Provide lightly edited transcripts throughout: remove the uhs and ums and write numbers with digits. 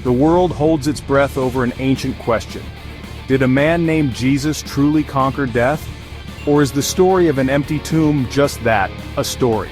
The world holds its breath over an ancient question. Did a man named Jesus truly conquer death? Or is the story of an empty tomb just that, a story?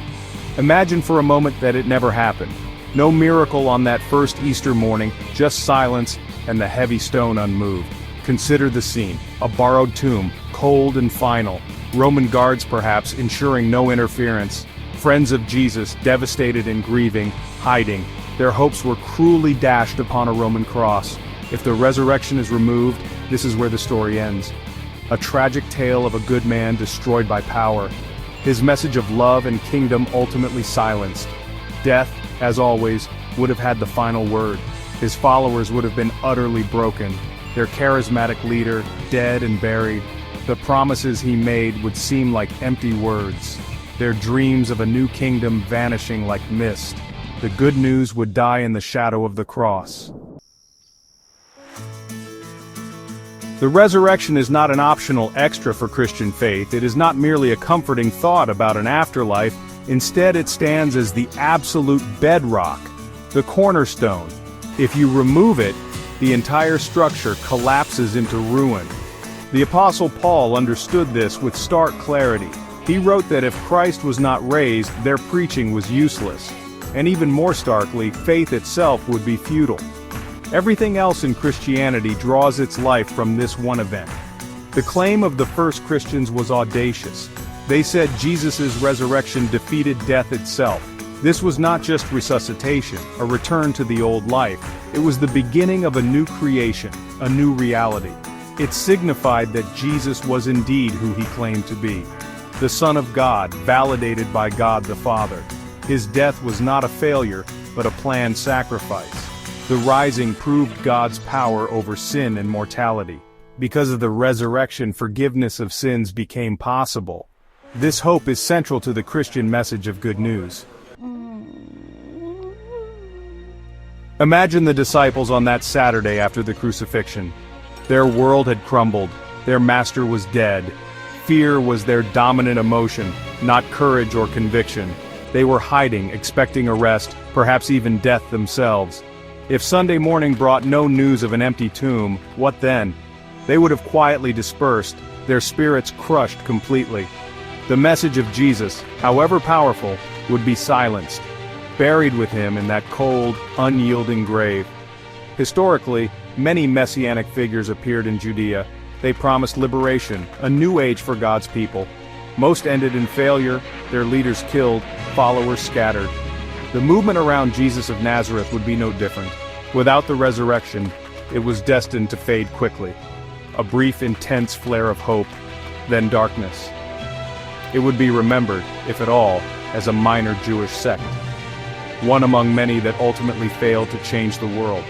Imagine for a moment that it never happened. No miracle on that first Easter morning, just silence and the heavy stone unmoved. Consider the scene, a borrowed tomb, cold and final. Roman guards perhaps, ensuring no interference. Friends of Jesus, devastated and grieving, hiding. Their hopes were cruelly dashed upon a Roman cross. If the resurrection is removed, this is where the story ends. A tragic tale of a good man destroyed by power. His message of love and kingdom ultimately silenced. Death, as always, would have had the final word. His followers would have been utterly broken. Their charismatic leader, dead and buried. The promises he made would seem like empty words. Their dreams of a new kingdom vanishing like mist. The good news would die in the shadow of the cross. The resurrection is not an optional extra for Christian faith. It is not merely a comforting thought about an afterlife. Instead, it stands as the absolute bedrock, the cornerstone. If you remove it, the entire structure collapses into ruin. The Apostle Paul understood this with stark clarity. He wrote that if Christ was not raised, their preaching was useless. And even more starkly, faith itself would be futile. Everything else in Christianity draws its life from this one event. The claim of the first Christians was audacious. They said Jesus' resurrection defeated death itself. This was not just resuscitation, a return to the old life. It was the beginning of a new creation, a new reality. It signified that Jesus was indeed who he claimed to be. The Son of God, validated by God the Father. His death was not a failure, but a planned sacrifice. The rising proved God's power over sin and mortality. Because of the resurrection, forgiveness of sins became possible. This hope is central to the Christian message of good news. Imagine the disciples on that Saturday after the crucifixion. Their world had crumbled. Their master was dead. Fear was their dominant emotion, not courage or conviction. They were hiding, expecting arrest, perhaps even death themselves. If Sunday morning brought no news of an empty tomb, what then? They would have quietly dispersed, their spirits crushed completely. The message of Jesus, however powerful, would be silenced, buried with him in that cold, unyielding grave. Historically, many messianic figures appeared in Judea. They promised liberation, a new age for God's people. Most ended in failure, their leaders killed, followers scattered. The movement around Jesus of Nazareth would be no different. Without the resurrection, it was destined to fade quickly. A brief, intense flare of hope, then darkness. It would be remembered, if at all, as a minor Jewish sect. One among many that ultimately failed to change the world.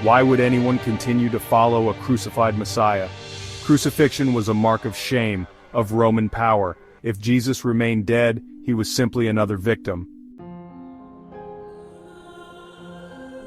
Why would anyone continue to follow a crucified Messiah? Crucifixion was a mark of shame, of Roman power. If Jesus remained dead, he was simply another victim.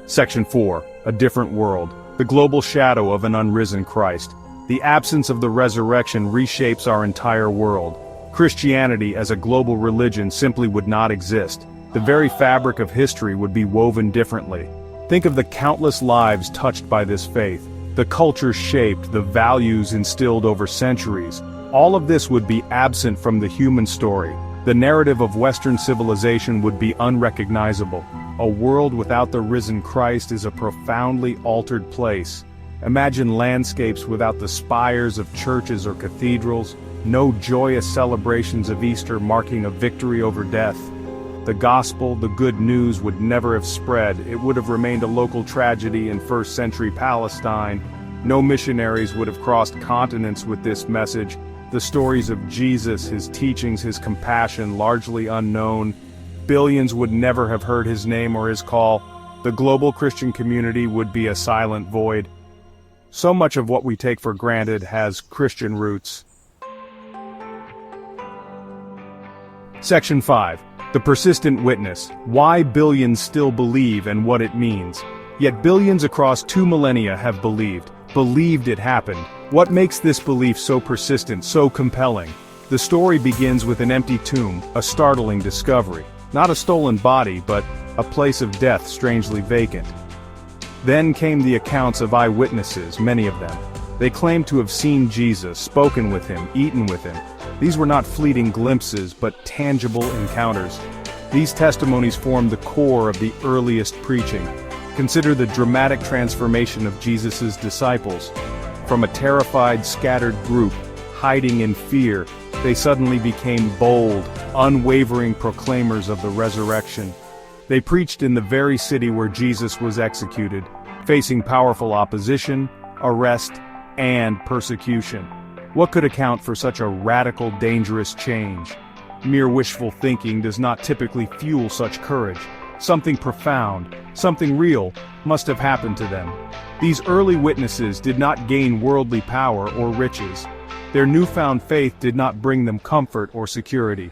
Section 4. A different world. The global shadow of an unrisen Christ. The absence of the resurrection reshapes our entire world. Christianity as a global religion simply would not exist. The very fabric of history would be woven differently. Think of the countless lives touched by this faith. The culture shaped, the values instilled over centuries. All of this would be absent from the human story. The narrative of Western civilization would be unrecognizable. A world without the risen Christ is a profoundly altered place. Imagine landscapes without the spires of churches or cathedrals, no joyous celebrations of Easter marking a victory over death. The gospel, the good news, would never have spread. It would have remained a local tragedy in first-century Palestine. No missionaries would have crossed continents with this message. The stories of Jesus, his teachings, his compassion, largely unknown. Billions would never have heard his name or his call. The global Christian community would be a silent void. So much of what we take for granted has Christian roots. Section 5. The persistent witness. Why billions still believe and what it means. Yet billions across 2 millennia have believed it happened. What makes this belief so persistent, so compelling? The story begins with an empty tomb, a startling discovery. Not a stolen body, but a place of death strangely vacant. Then came the accounts of eyewitnesses, many of them. They claimed to have seen Jesus, spoken with him, eaten with him. These were not fleeting glimpses, but tangible encounters. These testimonies formed the core of the earliest preaching. Consider the dramatic transformation of Jesus' disciples. From a terrified, scattered group, hiding in fear, they suddenly became bold, unwavering proclaimers of the resurrection. They preached in the very city where Jesus was executed, facing powerful opposition, arrest, and persecution. What could account for such a radical, dangerous change? Mere wishful thinking does not typically fuel such courage. Something profound, something real, must have happened to them. These early witnesses did not gain worldly power or riches. Their newfound faith did not bring them comfort or security.